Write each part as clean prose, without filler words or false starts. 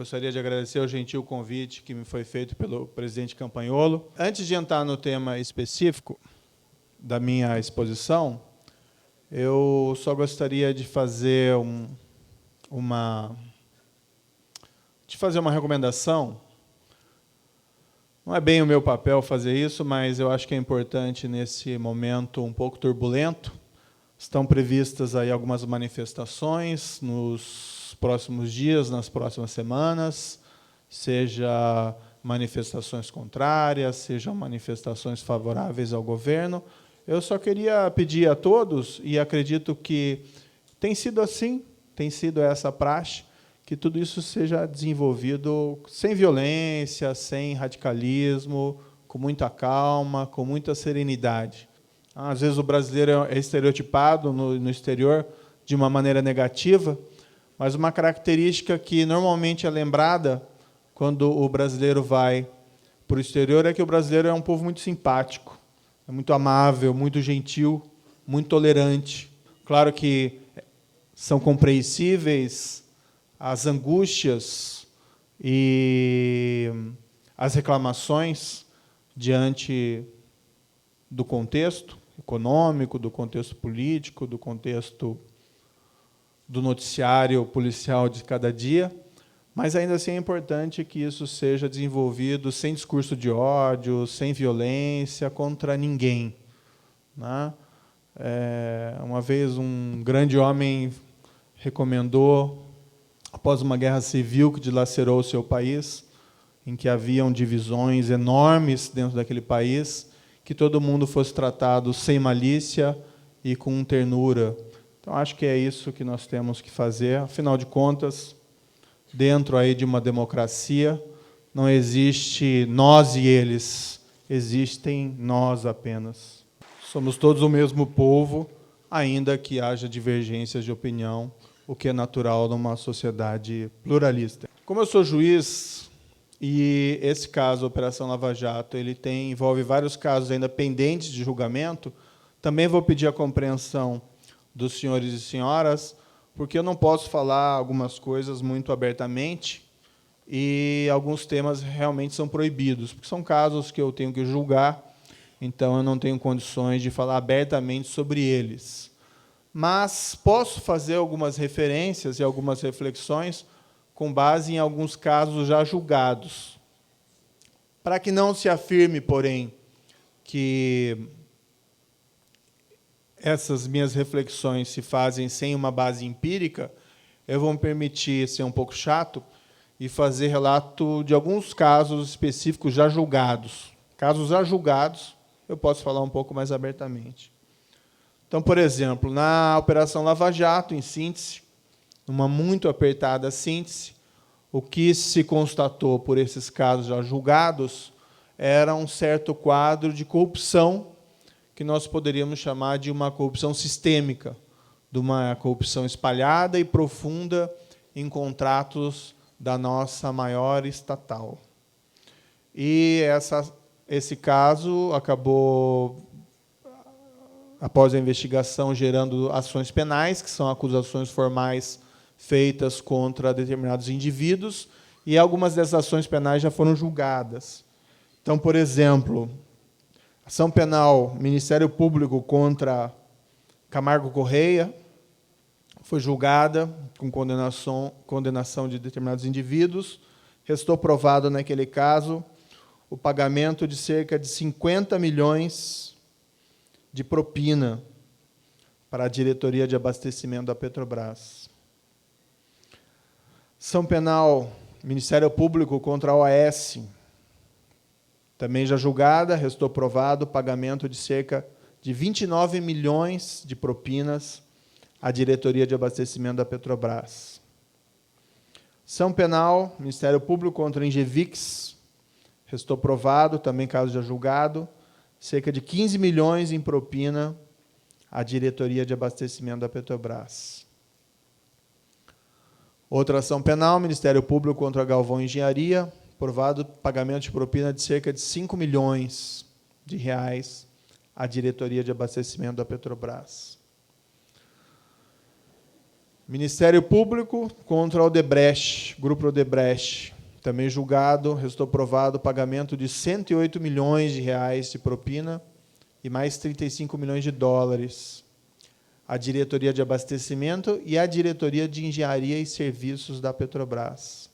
Gostaria de agradecer o gentil convite que me foi feito pelo presidente Campagnolo. Antes de entrar no tema específico da minha exposição, eu só gostaria de fazer uma recomendação. Não é bem o meu papel fazer isso, mas eu acho que é importante nesse momento um pouco turbulento. Estão previstas aí algumas manifestações nos próximos dias, nas próximas semanas, seja manifestações contrárias, sejam manifestações favoráveis ao governo. Eu só queria pedir a todos, e acredito que tem sido assim, tem sido essa praxe, que tudo isso seja desenvolvido sem violência, sem radicalismo, com muita calma, com muita serenidade. Às vezes o brasileiro é estereotipado no exterior de uma maneira negativa, mas uma característica que normalmente é lembrada quando o brasileiro vai para o exterior é que o brasileiro é um povo muito simpático, é muito amável, muito gentil, muito tolerante. Claro que são compreensíveis as angústias e as reclamações diante do contexto econômico, do contexto político, do contexto do noticiário policial de cada dia, mas ainda assim é importante que isso seja desenvolvido sem discurso de ódio, sem violência contra ninguém. Né? Uma vez um grande homem recomendou, após uma guerra civil que dilacerou o seu país, em que haviam divisões enormes dentro daquele país, que todo mundo fosse tratado sem malícia e com ternura. Então, acho que é isso que nós temos que fazer. Afinal de contas, dentro aí de uma democracia, não existe nós e eles, existem nós apenas. Somos todos o mesmo povo, ainda que haja divergências de opinião, o que é natural numa sociedade pluralista. Como eu sou juiz, e esse caso, a Operação Lava Jato, ele envolve vários casos ainda pendentes de julgamento, também vou pedir a compreensão dos senhores e senhoras, porque eu não posso falar algumas coisas muito abertamente e alguns temas realmente são proibidos, porque são casos que eu tenho que julgar, então eu não tenho condições de falar abertamente sobre eles. Mas posso fazer algumas referências e algumas reflexões com base em alguns casos já julgados. Para que não se afirme, porém, que essas minhas reflexões se fazem sem uma base empírica, eu vou me permitir ser um pouco chato e fazer relato de alguns casos específicos já julgados. Casos já julgados, eu posso falar um pouco mais abertamente. Então, por exemplo, na Operação Lava Jato, em síntese, numa muito apertada síntese, o que se constatou por esses casos já julgados era um certo quadro de corrupção que nós poderíamos chamar de uma corrupção sistêmica, de uma corrupção espalhada e profunda em contratos da nossa maior estatal. E esse caso acabou, após a investigação, gerando ações penais, que são acusações formais feitas contra determinados indivíduos, e algumas dessas ações penais já foram julgadas. Então, por exemplo, ação penal, Ministério Público contra Camargo Correia, foi julgada com condenação de determinados indivíduos. Restou provado, naquele caso, o pagamento de cerca de 50 milhões de propina para a diretoria de abastecimento da Petrobras. Ação penal, Ministério Público contra a OAS, também já julgada, restou provado o pagamento de cerca de 29 milhões de propinas à diretoria de abastecimento da Petrobras. Ação penal, Ministério Público contra a Engevix, restou provado, também caso já julgado, cerca de 15 milhões em propina à diretoria de abastecimento da Petrobras. Outra ação penal, Ministério Público contra a Galvão Engenharia, provado pagamento de propina de cerca de 5 milhões de reais à diretoria de abastecimento da Petrobras. Ministério Público contra Odebrecht, Grupo Odebrecht. Também julgado, restou provado o pagamento de 108 milhões de reais de propina e mais 35 milhões de dólares. A diretoria de abastecimento e a diretoria de engenharia e serviços da Petrobras.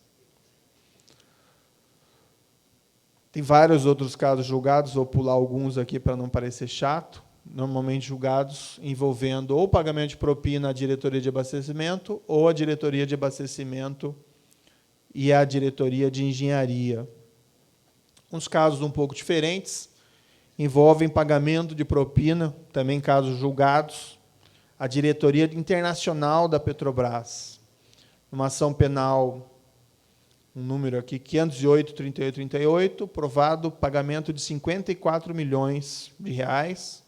Tem vários outros casos julgados, vou pular alguns aqui para não parecer chato, normalmente julgados envolvendo ou pagamento de propina à diretoria de abastecimento ou a diretoria de abastecimento e a diretoria de engenharia. Uns casos um pouco diferentes, envolvem pagamento de propina, também casos julgados, a diretoria internacional da Petrobras. Uma ação penal, um número aqui, 508-3838, provado pagamento de 54 milhões de reais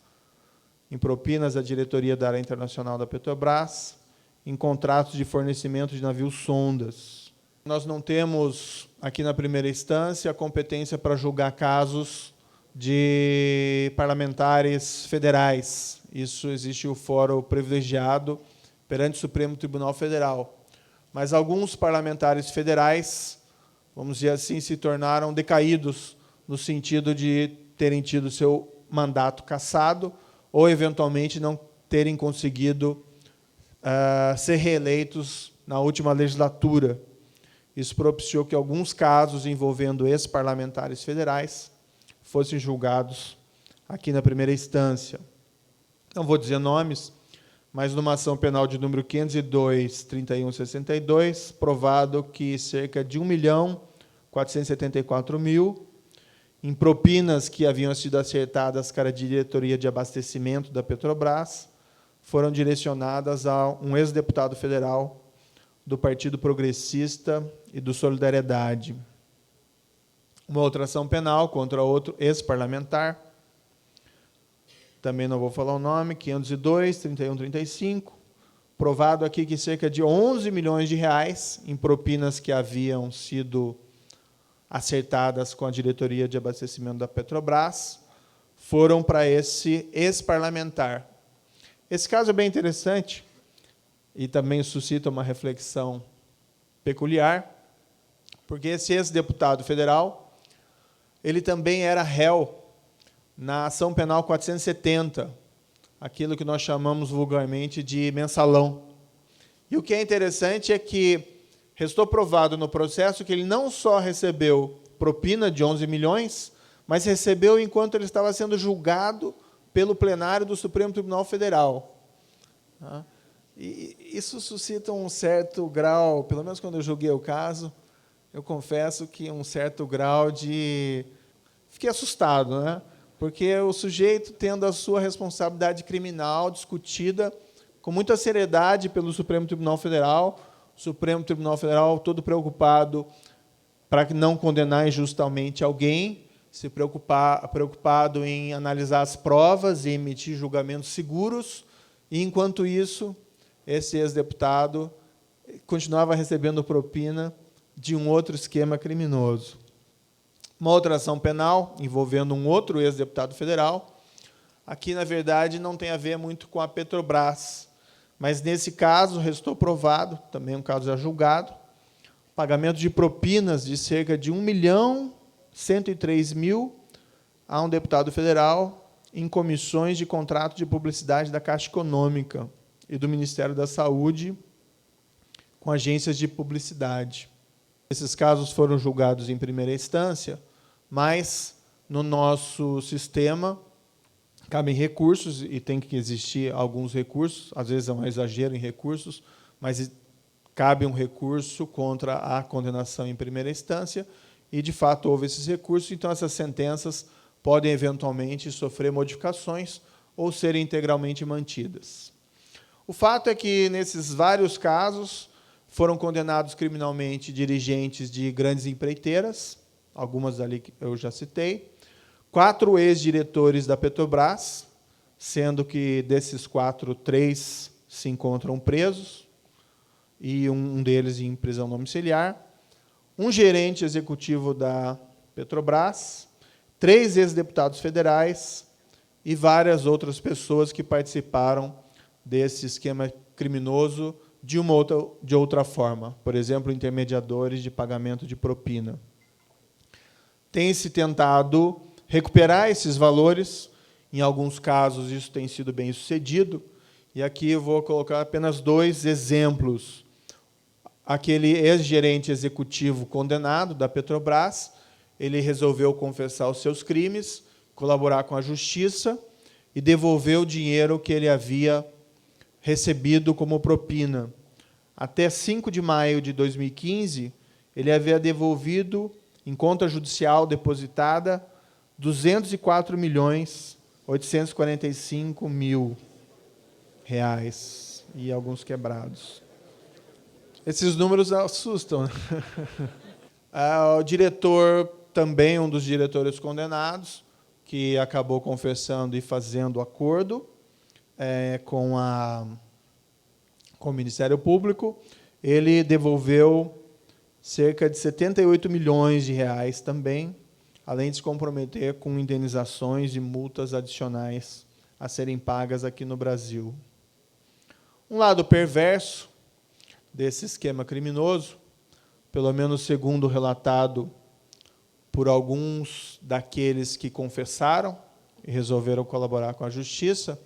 em propinas à diretoria da área internacional da Petrobras, em contratos de fornecimento de navios sondas. Nós não temos, aqui na primeira instância, a competência para julgar casos de parlamentares federais. Isso existe o fórum privilegiado perante o Supremo Tribunal Federal. Mas alguns parlamentares federais, vamos dizer assim, se tornaram decaídos no sentido de terem tido seu mandato cassado ou, eventualmente, não terem conseguido ser reeleitos na última legislatura. Isso propiciou que alguns casos envolvendo ex-parlamentares federais fossem julgados aqui na primeira instância. Não vou dizer nomes, mas numa ação penal de número 502-3162, provado que cerca de 1.474.000 em propinas que haviam sido acertadas para a diretoria de abastecimento da Petrobras foram direcionadas a um ex-deputado federal do Partido Progressista e do Solidariedade. Uma outra ação penal contra outro ex-parlamentar, também não vou falar o nome, 502-3135, provado aqui que cerca de 11 milhões de reais em propinas que haviam sido acertadas com a diretoria de abastecimento da Petrobras foram para esse ex-parlamentar. Esse caso é bem interessante e também suscita uma reflexão peculiar, porque esse ex-deputado federal, ele também era réu na ação penal 470, aquilo que nós chamamos vulgarmente de mensalão. E o que é interessante é que restou provado no processo que ele não só recebeu propina de 11 milhões, mas recebeu enquanto ele estava sendo julgado pelo plenário do Supremo Tribunal Federal. E isso suscita um certo grau, pelo menos quando eu julguei o caso, eu confesso que um certo grau de... Fiquei assustado, né? Porque o sujeito, tendo a sua responsabilidade criminal discutida com muita seriedade pelo Supremo Tribunal Federal, o Supremo Tribunal Federal todo preocupado para não condenar injustamente alguém, preocupado em analisar as provas e emitir julgamentos seguros, e, enquanto isso, esse ex-deputado continuava recebendo propina de um outro esquema criminoso. Uma outra ação penal, envolvendo um outro ex-deputado federal, aqui, na verdade, não tem a ver muito com a Petrobras, mas, nesse caso, restou provado, também um caso já julgado, pagamento de propinas de cerca de 1.103.000 a um deputado federal em comissões de contrato de publicidade da Caixa Econômica e do Ministério da Saúde com agências de publicidade. Esses casos foram julgados em primeira instância, mas, no nosso sistema, cabem recursos, e tem que existir alguns recursos, às vezes é um exagero em recursos, mas cabe um recurso contra a condenação em primeira instância, e, de fato, houve esses recursos, então essas sentenças podem, eventualmente, sofrer modificações ou serem integralmente mantidas. O fato é que, nesses vários casos, foram condenados criminalmente dirigentes de grandes empreiteiras, algumas ali que eu já citei, 4 ex-diretores da Petrobras, sendo que, desses 4, 3 se encontram presos, e um deles em prisão domiciliar, um gerente executivo da Petrobras, 3 ex-deputados federais e várias outras pessoas que participaram desse esquema criminoso de outra forma, por exemplo, intermediadores de pagamento de propina. Tem-se tentado recuperar esses valores, em alguns casos isso tem sido bem sucedido, e aqui eu vou colocar apenas 2 exemplos. Aquele ex-gerente executivo condenado da Petrobras, ele resolveu confessar os seus crimes, colaborar com a justiça e devolver o dinheiro que ele havia recebido como propina. Até 5 de maio de 2015, ele havia devolvido, em conta judicial depositada, R$ 204.845.000 e alguns quebrados. Esses números assustam, né? O diretor, também um dos diretores condenados, que acabou confessando e fazendo acordo com o Ministério Público, ele devolveu cerca de R$ 78 milhões também, além de se comprometer com indenizações e multas adicionais a serem pagas aqui no Brasil. Um lado perverso desse esquema criminoso, pelo menos segundo relatado por alguns daqueles que confessaram e resolveram colaborar com a justiça,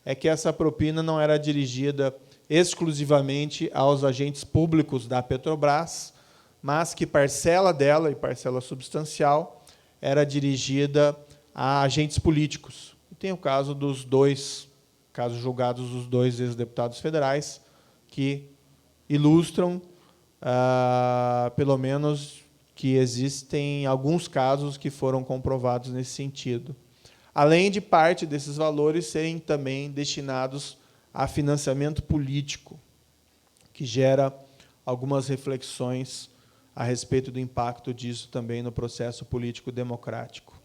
é que essa propina não era dirigida exclusivamente aos agentes públicos da Petrobras, mas que parcela dela, e parcela substancial, era dirigida a agentes políticos. E tem o caso dos 2, casos julgados dos 2 ex-deputados federais, que ilustram, pelo menos, que existem alguns casos que foram comprovados nesse sentido. Além de parte desses valores serem também destinados a financiamento político, que gera algumas reflexões a respeito do impacto disso também no processo político democrático.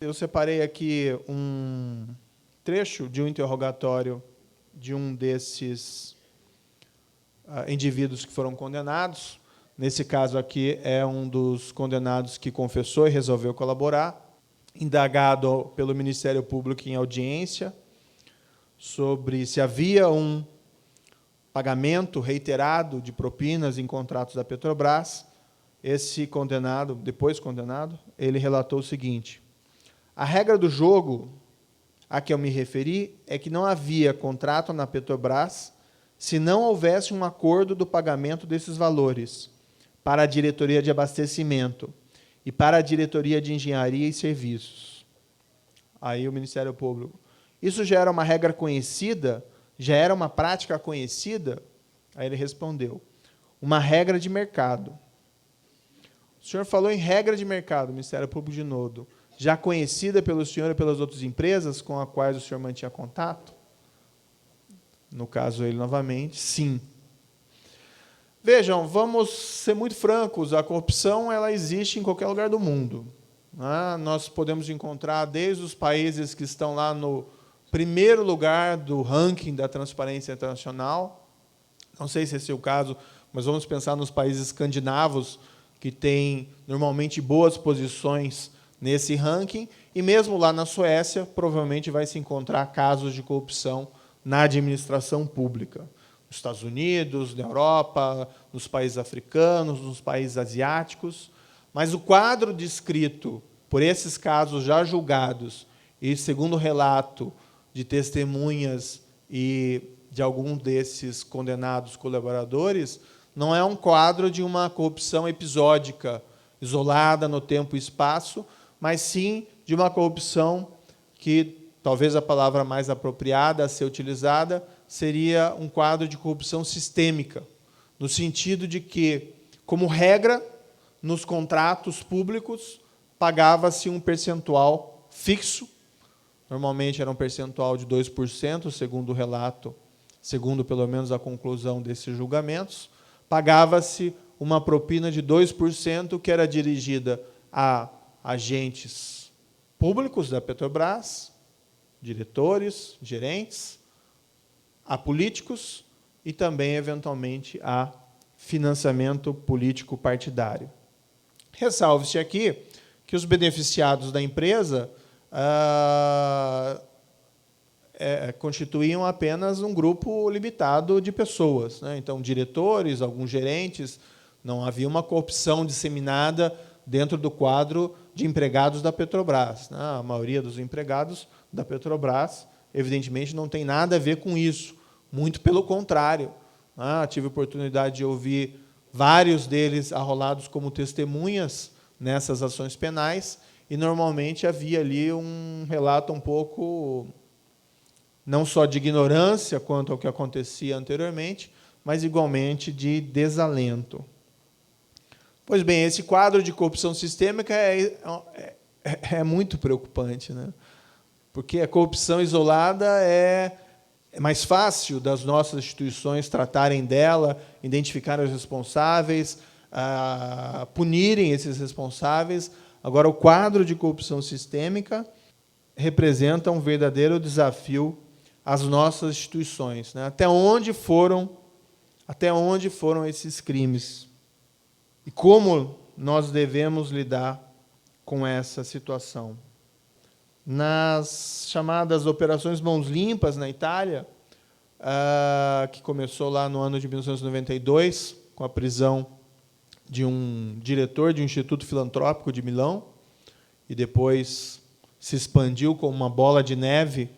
Eu separei aqui um trecho de um interrogatório de um desses indivíduos que foram condenados. Nesse caso aqui, é um dos condenados que confessou e resolveu colaborar, indagado pelo Ministério Público em audiência sobre se havia um pagamento reiterado de propinas em contratos da Petrobras. Esse condenado, depois condenado, ele relatou o seguinte: a regra do jogo a que eu me referi é que não havia contrato na Petrobras se não houvesse um acordo do pagamento desses valores para a diretoria de abastecimento e para a diretoria de engenharia e serviços. Aí o Ministério Público: isso já era uma regra conhecida? Já era uma prática conhecida? Aí ele respondeu: uma regra de mercado. O senhor falou em regra de mercado, Ministério Público de novo, já conhecida pelo senhor e pelas outras empresas com as quais o senhor mantinha contato? No caso, ele novamente, sim. Vejam, vamos ser muito francos, a corrupção ela existe em qualquer lugar do mundo. Nós podemos encontrar desde os países que estão lá no primeiro lugar do ranking da transparência internacional, não sei se esse é o caso, mas vamos pensar nos países escandinavos, que têm normalmente boas posições nesse ranking, e mesmo lá na Suécia, provavelmente vai se encontrar casos de corrupção na administração pública. Nos Estados Unidos, na Europa, nos países africanos, nos países asiáticos. Mas o quadro descrito por esses casos já julgados, e segundo o relato de testemunhas e de algum desses condenados colaboradores, não é um quadro de uma corrupção episódica, isolada no tempo e espaço, mas sim de uma corrupção que, talvez a palavra mais apropriada a ser utilizada, seria um quadro de corrupção sistêmica, no sentido de que, como regra, nos contratos públicos, pagava-se um percentual fixo, normalmente era um percentual de 2%, segundo o relato, segundo pelo menos a conclusão desses julgamentos, pagava-se uma propina de 2%, que era dirigida a agentes públicos da Petrobras, diretores, gerentes, a políticos e também, eventualmente, a financiamento político partidário. Ressalve-se aqui que os beneficiados da empresa constituíam apenas um grupo limitado de pessoas, né? Então, diretores, alguns gerentes, não havia uma corrupção disseminada dentro do quadro de empregados da Petrobras, né? A maioria dos empregados da Petrobras, evidentemente, não tem nada a ver com isso, muito pelo contrário, né? Tive a oportunidade de ouvir vários deles arrolados como testemunhas nessas ações penais, e, normalmente, havia ali um relato um pouco, não só de ignorância quanto ao que acontecia anteriormente, mas, igualmente, desalento. Pois bem, esse quadro de corrupção sistêmica é muito preocupante, né? Porque a corrupção isolada é mais fácil das nossas instituições tratarem dela, identificarem os responsáveis, punirem esses responsáveis. Agora, o quadro de corrupção sistêmica representa um verdadeiro desafio às nossas instituições, né? Até onde foram esses crimes? E como nós devemos lidar com essa situação? Nas chamadas Operações Mãos Limpas, na Itália, que começou lá no ano de 1992, com a prisão de um diretor de um instituto filantrópico de Milão, e depois se expandiu como uma bola de neve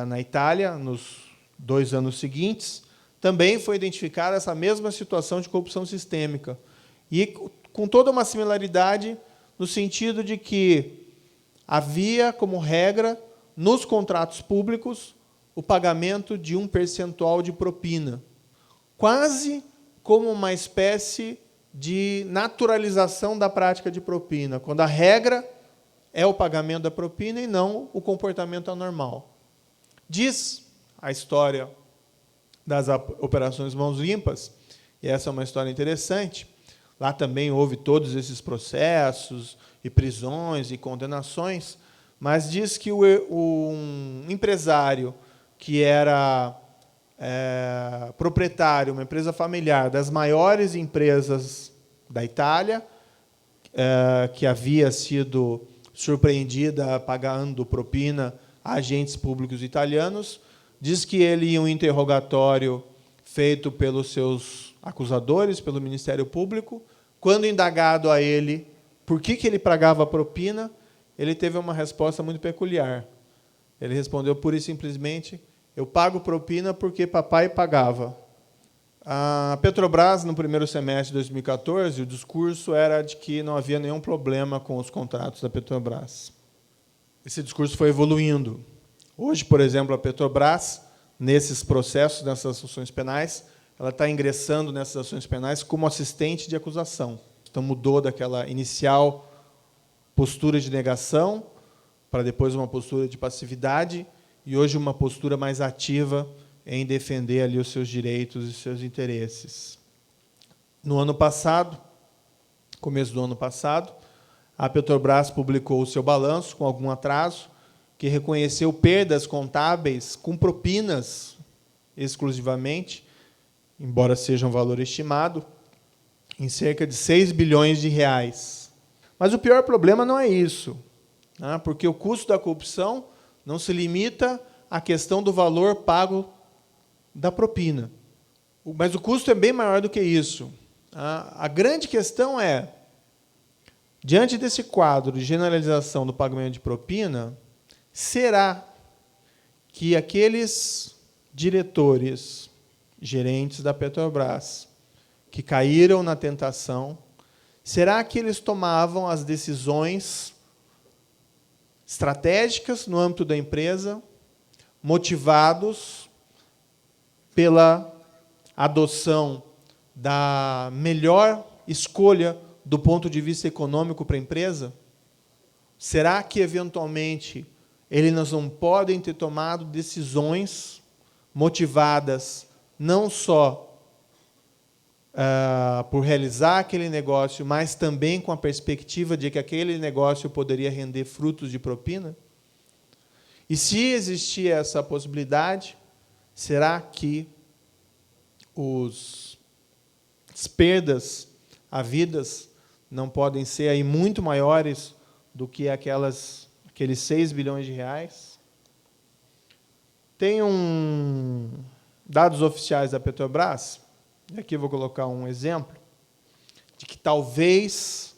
na Itália, nos 2 anos seguintes, também foi identificada essa mesma situação de corrupção sistêmica. E com toda uma similaridade, no sentido de que havia, como regra, nos contratos públicos, o pagamento de um percentual de propina, quase como uma espécie de naturalização da prática de propina, quando a regra é o pagamento da propina e não o comportamento anormal. Diz a história das Operações Mãos Limpas, e essa é uma história interessante, lá também houve todos esses processos, e prisões, e condenações, mas diz que um empresário que era proprietário, uma empresa familiar das maiores empresas da Itália, que havia sido surpreendida pagando propina a agentes públicos italianos, diz que ele, em um interrogatório feito pelos seus acusadores, pelo Ministério Público, quando indagado a ele por que ele pagava propina, ele teve uma resposta muito peculiar. Ele respondeu pura e simplesmente: eu pago propina porque papai pagava. A Petrobras, no primeiro semestre de 2014, o discurso era de que não havia nenhum problema com os contratos da Petrobras. Esse discurso foi evoluindo. Hoje, por exemplo, a Petrobras, nesses processos, nessas ações penais, ela está ingressando nessas ações penais como assistente de acusação. Então, mudou daquela inicial postura de negação para depois uma postura de passividade e hoje uma postura mais ativa em defender ali os seus direitos e seus interesses. No ano passado, começo do ano passado, a Petrobras publicou o seu balanço, com algum atraso, que reconheceu perdas contábeis com propinas exclusivamente, embora seja um valor estimado, em cerca de 6 bilhões de reais. Mas o pior problema não é isso, né? Porque o custo da corrupção não se limita à questão do valor pago da propina. Mas o custo é bem maior do que isso. A grande questão é, diante desse quadro de generalização do pagamento de propina, será que aqueles diretores, gerentes da Petrobras, que caíram na tentação, será que eles tomavam as decisões estratégicas no âmbito da empresa, motivados pela adoção da melhor escolha do ponto de vista econômico para a empresa? Será que, eventualmente, eles não podem ter tomado decisões motivadas não só por realizar aquele negócio, mas também com a perspectiva de que aquele negócio poderia render frutos de propina? E se existir essa possibilidade, será que as perdas havidas não podem ser aí muito maiores do que aqueles 6 bilhões de reais? Tem dados oficiais da Petrobras, e aqui eu vou colocar um exemplo, de que talvez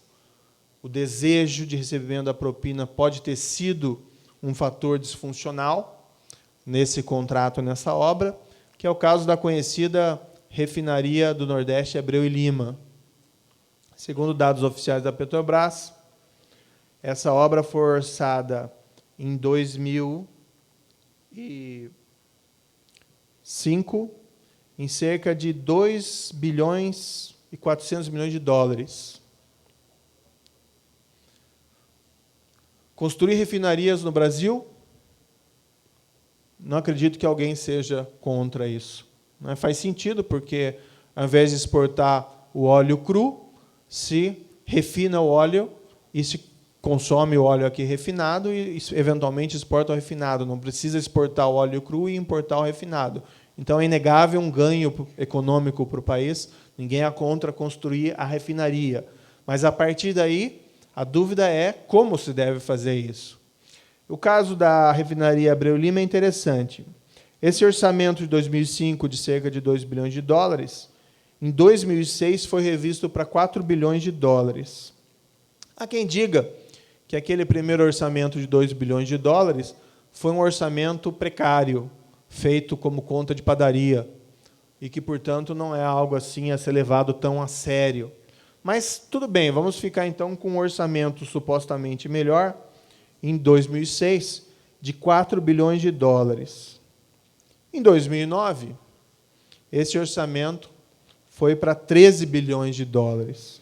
o desejo de recebimento da propina pode ter sido um fator disfuncional nesse contrato, nessa obra, que é o caso da conhecida refinaria do Nordeste Abreu e Lima. Segundo dados oficiais da Petrobras, essa obra foi orçada em 2005 em cerca de 2 bilhões e 400 milhões de dólares. Construir refinarias no Brasil? Não acredito que alguém seja contra isso. Não faz sentido, porque, ao invés de exportar o óleo cru, se refina o óleo e se consome o óleo aqui refinado e, eventualmente, exporta o refinado. Não precisa exportar o óleo cru e importar o refinado. Então, é inegável um ganho econômico para o país. Ninguém é contra construir a refinaria. Mas, a partir daí, a dúvida é como se deve fazer isso. O caso da refinaria Abreu e Lima é interessante. Esse orçamento de 2005, de cerca de 2 bilhões de dólares, em 2006 foi revisto para 4 bilhões de dólares. Há quem diga que aquele primeiro orçamento de 2 bilhões de dólares foi um orçamento precário, feito como conta de padaria, e que, portanto, não é algo assim a ser levado tão a sério. Mas, tudo bem, vamos ficar, então, com um orçamento supostamente melhor, em 2006, de 4 bilhões de dólares. Em 2009, esse orçamento foi para 13 bilhões de dólares.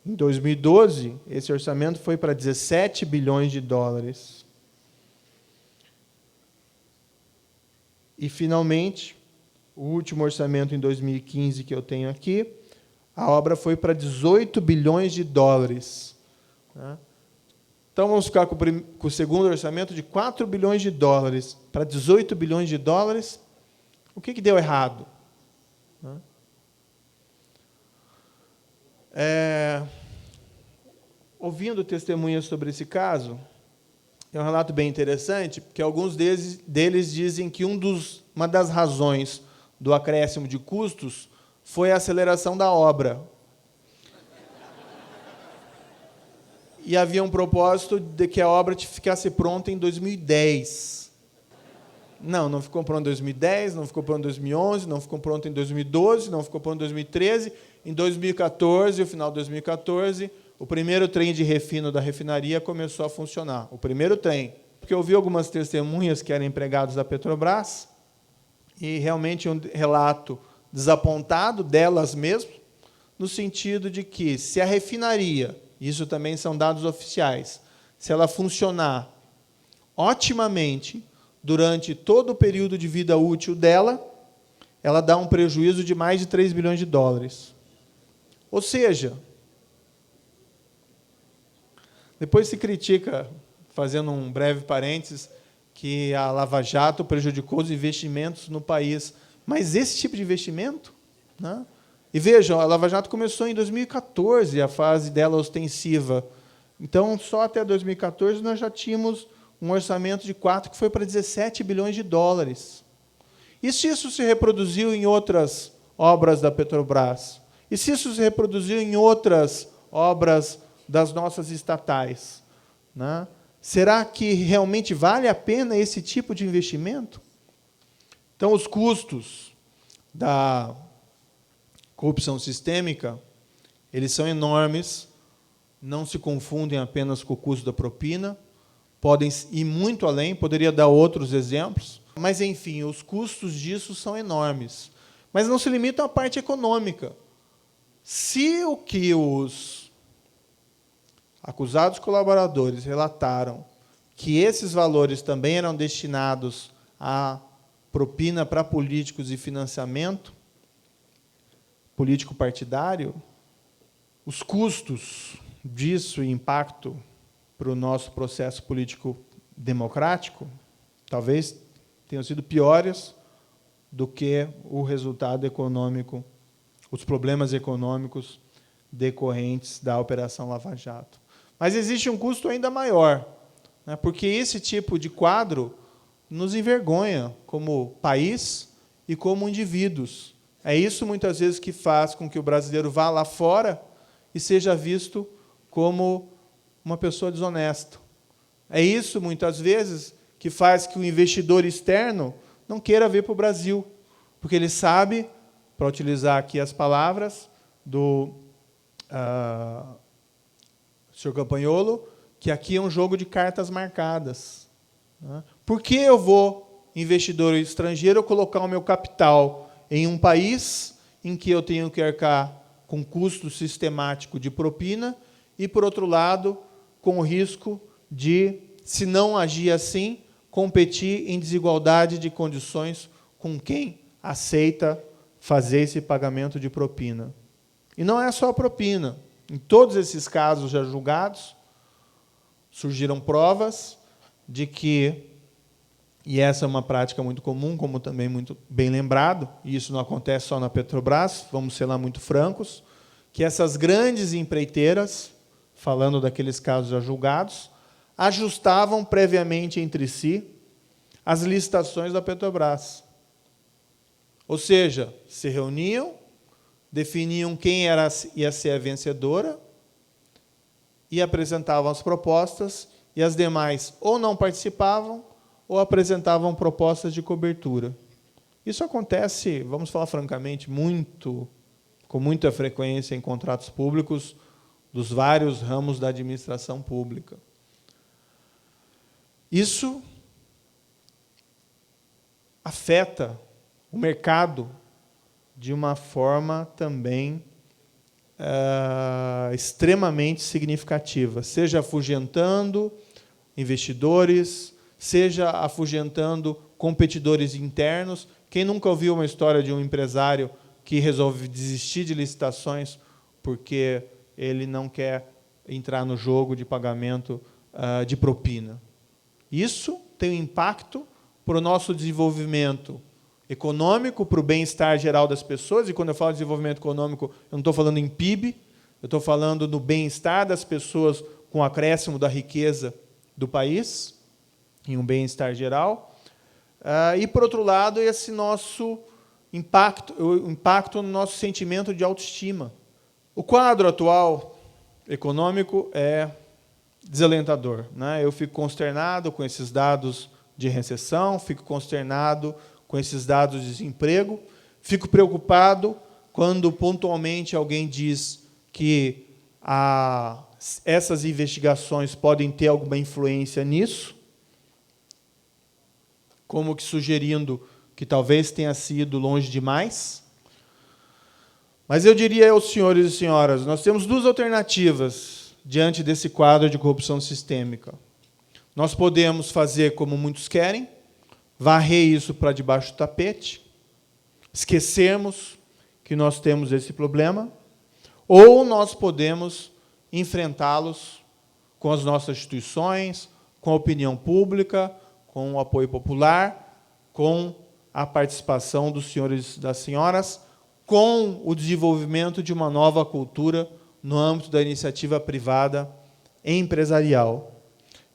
Em 2012, esse orçamento foi para 17 bilhões de dólares. E, finalmente, o último orçamento em 2015 que eu tenho aqui, a obra foi para 18 bilhões de dólares. Então, vamos ficar com o segundo orçamento de 4 bilhões de dólares para 18 bilhões de dólares. O que deu errado? Ouvindo testemunhas sobre esse caso, é um relato bem interessante, porque alguns deles dizem que uma das razões do acréscimo de custos foi a aceleração da obra. E havia um propósito de que a obra ficasse pronta em 2010. Não ficou pronta em 2010, não ficou pronta em 2011, não ficou pronta em 2012, não ficou pronta em 2013. Em 2014, no final de 2014, o primeiro trem de refino da refinaria começou a funcionar. O primeiro trem. Porque eu vi algumas testemunhas que eram empregados da Petrobras, e realmente um relato desapontado delas mesmas, no sentido de que, se a refinaria, isso também são dados oficiais, se ela funcionar otimamente durante todo o período de vida útil dela, ela dá um prejuízo de mais de 3 bilhões de dólares. Ou seja, depois se critica, fazendo um breve parênteses, que a Lava Jato prejudicou os investimentos no país. Mas esse tipo de investimento? Né? E vejam, a Lava Jato começou em 2014, a fase dela ostensiva. Então, só até 2014, nós já tínhamos um orçamento de 4 que foi para 17 bilhões de dólares. E se isso se reproduziu em outras obras da Petrobras? E se isso se reproduziu em outras obras das nossas estatais? Né? Será que realmente vale a pena esse tipo de investimento? Então, os custos da corrupção sistêmica, eles são enormes, não se confundem apenas com o custo da propina, podem ir muito além, poderia dar outros exemplos, mas, enfim, os custos disso são enormes. Mas não se limitam à parte econômica. Se o que os acusados colaboradores relataram que esses valores também eram destinados a propina para políticos e financiamento político partidário, os custos disso e impacto para o nosso processo político democrático talvez tenham sido piores do que o resultado econômico, os problemas econômicos decorrentes da Operação Lava Jato. Mas existe um custo ainda maior, né, porque esse tipo de quadro nos envergonha como país e como indivíduos. É isso, muitas vezes, que faz com que o brasileiro vá lá fora e seja visto como uma pessoa desonesta. É isso, muitas vezes, que faz que o investidor externo não queira vir para o Brasil, porque ele sabe, para utilizar aqui as palavras do senhor Campagnolo, que aqui é um jogo de cartas marcadas. Por que eu vou, investidor estrangeiro, colocar o meu capital em um país em que eu tenho que arcar com custo sistemático de propina e, por outro lado, com o risco de, se não agir assim, competir em desigualdade de condições com quem aceita fazer esse pagamento de propina? E não é só a propina. Em todos esses casos já julgados, surgiram provas de que, e essa é uma prática muito comum, como também muito bem lembrado, e isso não acontece só na Petrobras, vamos ser lá muito francos, que essas grandes empreiteiras, falando daqueles casos já julgados, ajustavam previamente entre si as licitações da Petrobras. Ou seja, se reuniam, definiam quem ia ser a vencedora e apresentavam as propostas, e as demais ou não participavam ou apresentavam propostas de cobertura. Isso acontece, vamos falar francamente, com muita frequência em contratos públicos dos vários ramos da administração pública. Isso afeta o mercado de uma forma também extremamente significativa, seja afugentando investidores, seja afugentando competidores internos. Quem nunca ouviu uma história de um empresário que resolve desistir de licitações porque ele não quer entrar no jogo de pagamento de propina? Isso tem um impacto para o nosso desenvolvimento econômico, para o bem-estar geral das pessoas, e quando eu falo de desenvolvimento econômico, eu não estou falando em PIB, eu estou falando do bem-estar das pessoas com o acréscimo da riqueza do país, em um bem-estar geral. E, por outro lado, esse nosso impacto, o impacto no nosso sentimento de autoestima. O quadro atual econômico é desalentador, né? Eu fico consternado com esses dados de recessão, fico consternado com esses dados de desemprego, fico preocupado quando pontualmente alguém diz que essas investigações podem ter alguma influência nisso, como que sugerindo que talvez tenha sido longe demais. Mas eu diria aos senhores e senhoras, nós temos duas alternativas diante desse quadro de corrupção sistêmica. Nós podemos fazer como muitos querem, varrer isso para debaixo do tapete, esquecermos que nós temos esse problema, ou nós podemos enfrentá-los com as nossas instituições, com a opinião pública, com o apoio popular, com a participação dos senhores e das senhoras, com o desenvolvimento de uma nova cultura no âmbito da iniciativa privada e empresarial.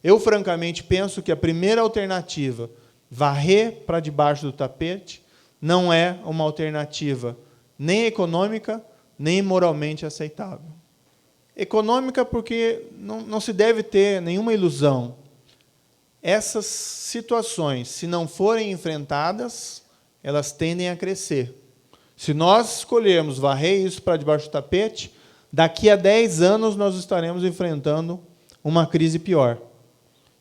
Eu, francamente, penso que a primeira alternativa, varrer para debaixo do tapete, não é uma alternativa nem econômica, nem moralmente aceitável. Econômica porque não se deve ter nenhuma ilusão. Essas situações, se não forem enfrentadas, elas tendem a crescer. Se nós escolhermos varrer isso para debaixo do tapete, daqui a 10 anos nós estaremos enfrentando uma crise pior.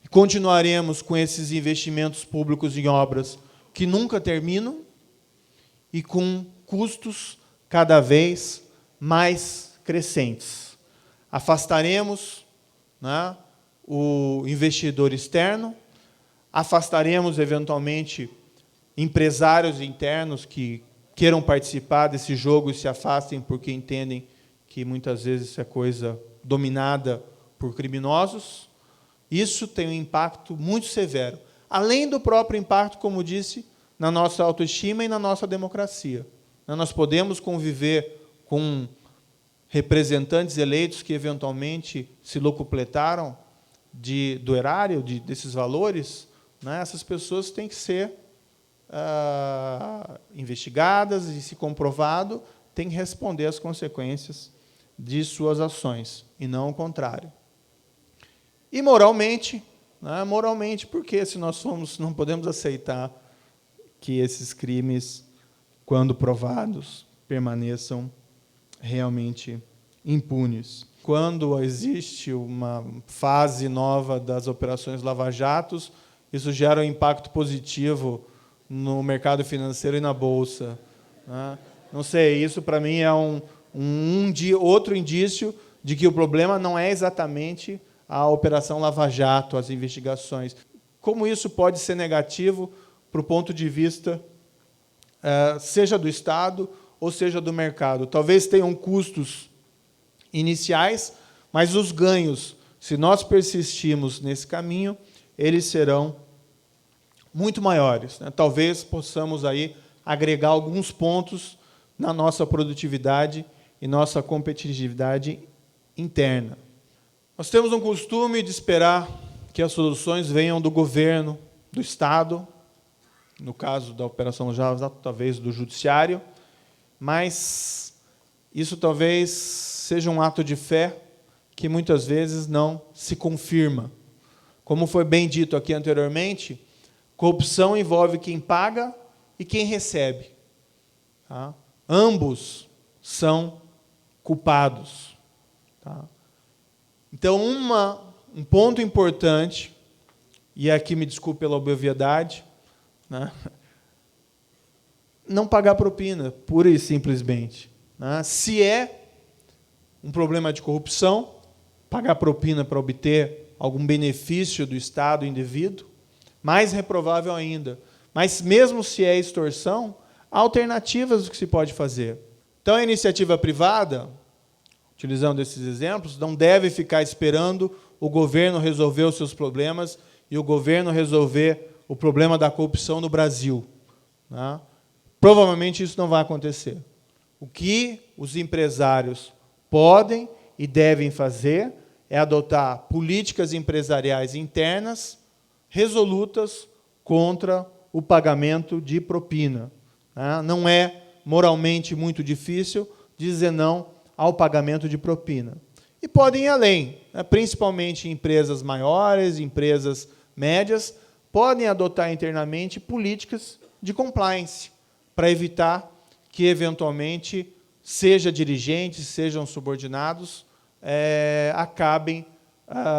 E continuaremos com esses investimentos públicos em obras que nunca terminam e com custos cada vez mais crescentes. Afastaremos, né, o investidor externo, afastaremos, eventualmente, empresários internos que queiram participar desse jogo e se afastem porque entendem que, muitas vezes, isso é coisa dominada por criminosos. Isso tem um impacto muito severo, além do próprio impacto, como disse, na nossa autoestima e na nossa democracia. Nós podemos conviver com representantes eleitos que, eventualmente, se locupletaram do erário, desses valores, né? Essas pessoas têm que ser investigadas e, se comprovado, têm que responder às consequências de suas ações, e não o contrário. E moralmente, né? Moralmente, porque se nós não podemos aceitar que esses crimes, quando provados, permaneçam realmente impunes. Quando existe uma fase nova das operações lava-jatos, isso gera um impacto positivo no mercado financeiro e na Bolsa, né? Não sei, isso para mim é outro indício de que o problema não é exatamente a Operação Lava Jato, as investigações. Como isso pode ser negativo para o ponto de vista, seja do Estado ou seja do mercado? Talvez tenham custos iniciais, mas os ganhos, se nós persistirmos nesse caminho, eles serão muito maiores, né? Talvez possamos aí agregar alguns pontos na nossa produtividade e nossa competitividade interna. Nós temos um costume de esperar que as soluções venham do governo, do Estado, no caso da Operação Lava Jato, talvez do Judiciário, mas isso talvez seja um ato de fé que muitas vezes não se confirma. Como foi bem dito aqui anteriormente, corrupção envolve quem paga e quem recebe, tá? Ambos são culpados, tá? Então, um ponto importante, e aqui me desculpe pela obviedade, né? Não pagar propina, pura e simplesmente, né? Se é um problema de corrupção, pagar propina para obter algum benefício do Estado indevido, mais reprovável ainda. Mas, mesmo se é extorsão, há alternativas do que se pode fazer. Então, a iniciativa privada, utilizando esses exemplos, não deve ficar esperando o governo resolver os seus problemas e o governo resolver o problema da corrupção no Brasil, né? Provavelmente isso não vai acontecer. O que os empresários podem e devem fazer é adotar políticas empresariais internas resolutas contra o pagamento de propina, né? Não é moralmente muito difícil dizer não ao pagamento de propina. E podem ir além, né? Principalmente empresas maiores, empresas médias, podem adotar internamente políticas de compliance para evitar que, eventualmente, seja dirigentes, sejam subordinados, acabem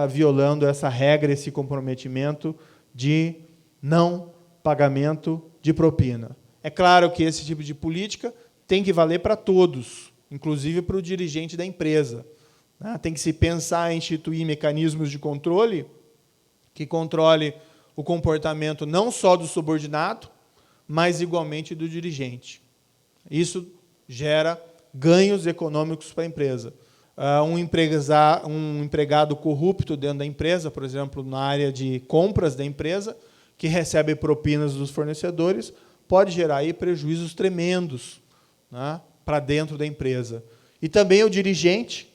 violando essa regra, esse comprometimento de não pagamento de propina. É claro que esse tipo de política tem que valer para todos, inclusive para o dirigente da empresa, né? Tem que se pensar em instituir mecanismos de controle que controle o comportamento não só do subordinado, mas igualmente do dirigente. Isso gera ganhos econômicos para a empresa. Um empregado corrupto dentro da empresa, por exemplo, na área de compras da empresa, que recebe propinas dos fornecedores, pode gerar aí prejuízos tremendos, né, para dentro da empresa. E também o dirigente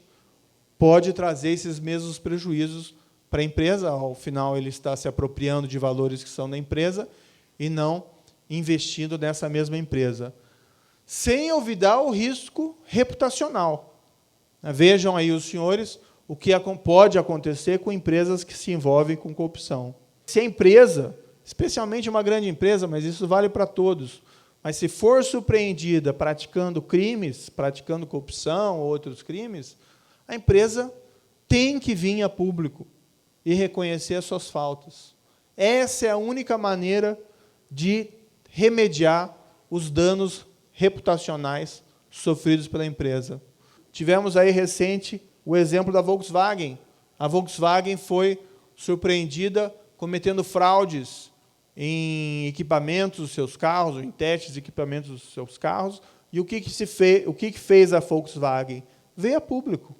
pode trazer esses mesmos prejuízos para a empresa. Ao final, ele está se apropriando de valores que são da empresa e não investindo nessa mesma empresa. Sem olvidar o risco reputacional. Vejam aí os senhores o que pode acontecer com empresas que se envolvem com corrupção. Se a empresa, especialmente uma grande empresa, mas isso vale para todos, mas se for surpreendida praticando crimes, praticando corrupção ou outros crimes, a empresa tem que vir a público e reconhecer as suas faltas. Essa é a única maneira de remediar os danos reputacionais sofridos pela empresa. Tivemos aí recente o exemplo da Volkswagen. A Volkswagen foi surpreendida cometendo fraudes em equipamentos dos seus carros, em testes de equipamentos dos seus carros. E o que fez a Volkswagen? Veio a público.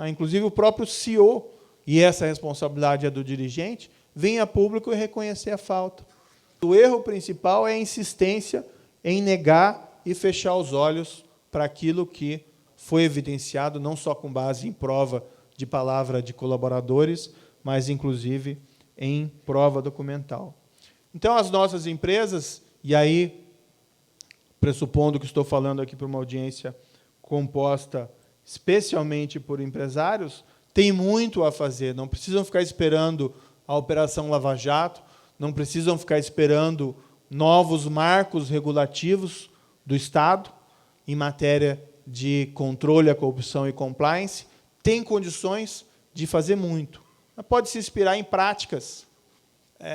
Inclusive o próprio CEO, e essa responsabilidade é do dirigente, vem a público e reconhecer a falta. O erro principal é a insistência em negar e fechar os olhos para aquilo que foi evidenciado, não só com base em prova de palavra de colaboradores, mas, inclusive, em prova documental. Então, as nossas empresas, e aí, pressupondo que estou falando aqui para uma audiência composta especialmente por empresários, têm muito a fazer, não precisam ficar esperando a Operação Lava Jato, não precisam ficar esperando novos marcos regulativos do Estado em matéria de controle à corrupção e compliance, têm condições de fazer muito. Pode se inspirar em práticas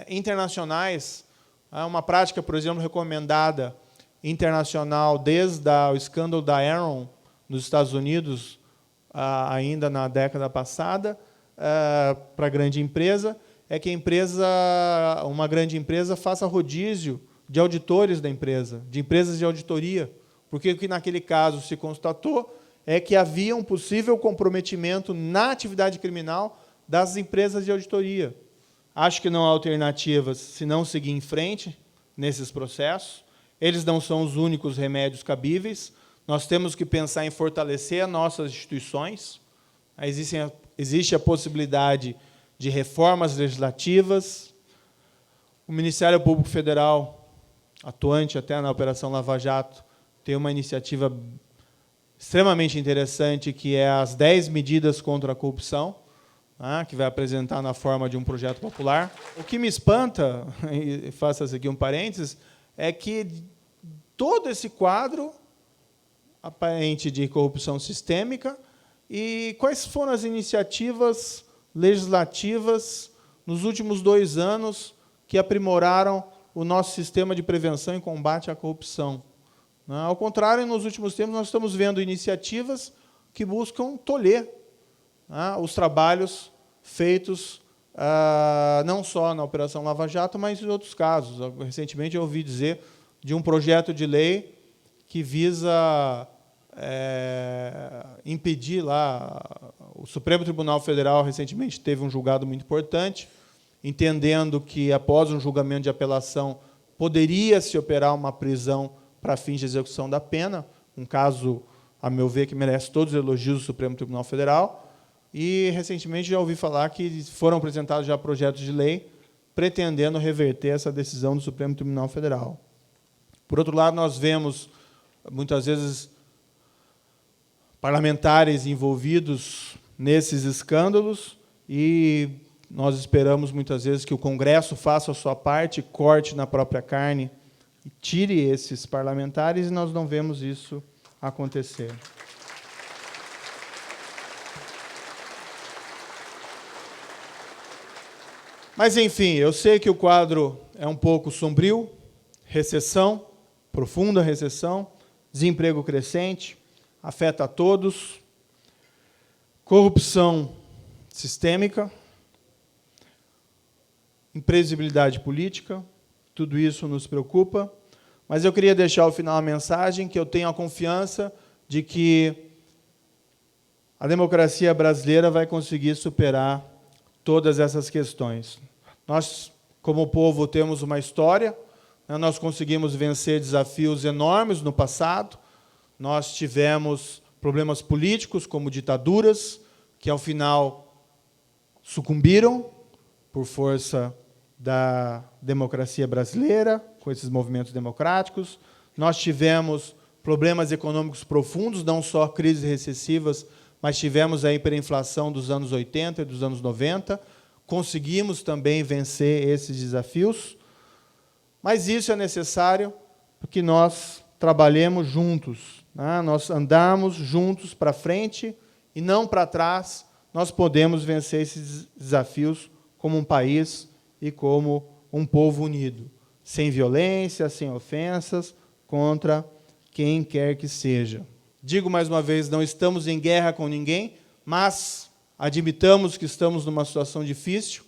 internacionais. Há uma prática, por exemplo, recomendada internacional desde o escândalo da Enron nos Estados Unidos, ainda na década passada, para a grande empresa, é que uma grande empresa faça rodízio de auditores da empresa, de empresas de auditoria, porque o que naquele caso se constatou é que havia um possível comprometimento na atividade criminal das empresas de auditoria. Acho que não há alternativas se não seguir em frente nesses processos. Eles não são os únicos remédios cabíveis. Nós temos que pensar em fortalecer as nossas instituições. Existe a possibilidade de reformas legislativas. O Ministério Público Federal, atuante até na Operação Lava Jato, tem uma iniciativa extremamente interessante, que é as 10 medidas contra a corrupção, que vai apresentar na forma de um projeto popular. O que me espanta, e faço aqui um parênteses, é que todo esse quadro aparente de corrupção sistêmica, e quais foram as iniciativas legislativas nos últimos 2 anos que aprimoraram o nosso sistema de prevenção e combate à corrupção. Ao contrário, nos últimos tempos, nós estamos vendo iniciativas que buscam tolher os trabalhos feitos não só na Operação Lava Jato, mas em outros casos. Recentemente, eu ouvi dizer de um projeto de lei que visa impedir lá... O Supremo Tribunal Federal, recentemente, teve um julgado muito importante, entendendo que, após um julgamento de apelação, poderia se operar uma prisão para fins de execução da pena, um caso, a meu ver, que merece todos os elogios do Supremo Tribunal Federal. E, recentemente, já ouvi falar que foram apresentados já projetos de lei pretendendo reverter essa decisão do Supremo Tribunal Federal. Por outro lado, nós vemos, muitas vezes, parlamentares envolvidos nesses escândalos, e nós esperamos, muitas vezes, que o Congresso faça a sua parte, corte na própria carne, e tire esses parlamentares, e nós não vemos isso acontecer. Mas, enfim, eu sei que o quadro é um pouco sombrio, recessão, profunda recessão, desemprego crescente, afeta a todos, corrupção sistêmica, imprevisibilidade política, tudo isso nos preocupa, mas eu queria deixar ao final a mensagem que eu tenho a confiança de que a democracia brasileira vai conseguir superar todas essas questões. Nós, como povo, temos uma história, nós conseguimos vencer desafios enormes no passado, nós tivemos problemas políticos, como ditaduras, que, ao final, sucumbiram por força da democracia brasileira, com esses movimentos democráticos. Nós tivemos problemas econômicos profundos, não só crises recessivas, mas tivemos a hiperinflação dos anos 80 e dos anos 90. Conseguimos também vencer esses desafios, mas isso é necessário porque nós trabalhemos juntos, nós andamos juntos para frente e não para trás. Nós podemos vencer esses desafios como um país e como um povo unido, sem violência, sem ofensas, contra quem quer que seja. Digo mais uma vez, não estamos em guerra com ninguém, mas admitamos que estamos numa situação difícil,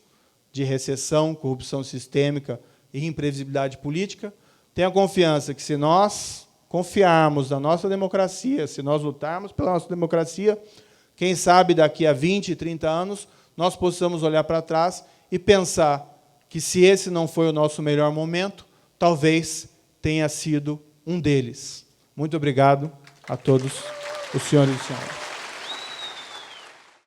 de recessão, corrupção sistêmica e imprevisibilidade política. Tenha confiança que, se nós confiarmos na nossa democracia, se nós lutarmos pela nossa democracia, quem sabe daqui a 20, 30 anos, nós possamos olhar para trás e pensar que, se esse não foi o nosso melhor momento, talvez tenha sido um deles. Muito obrigado a todos os senhores e senhoras.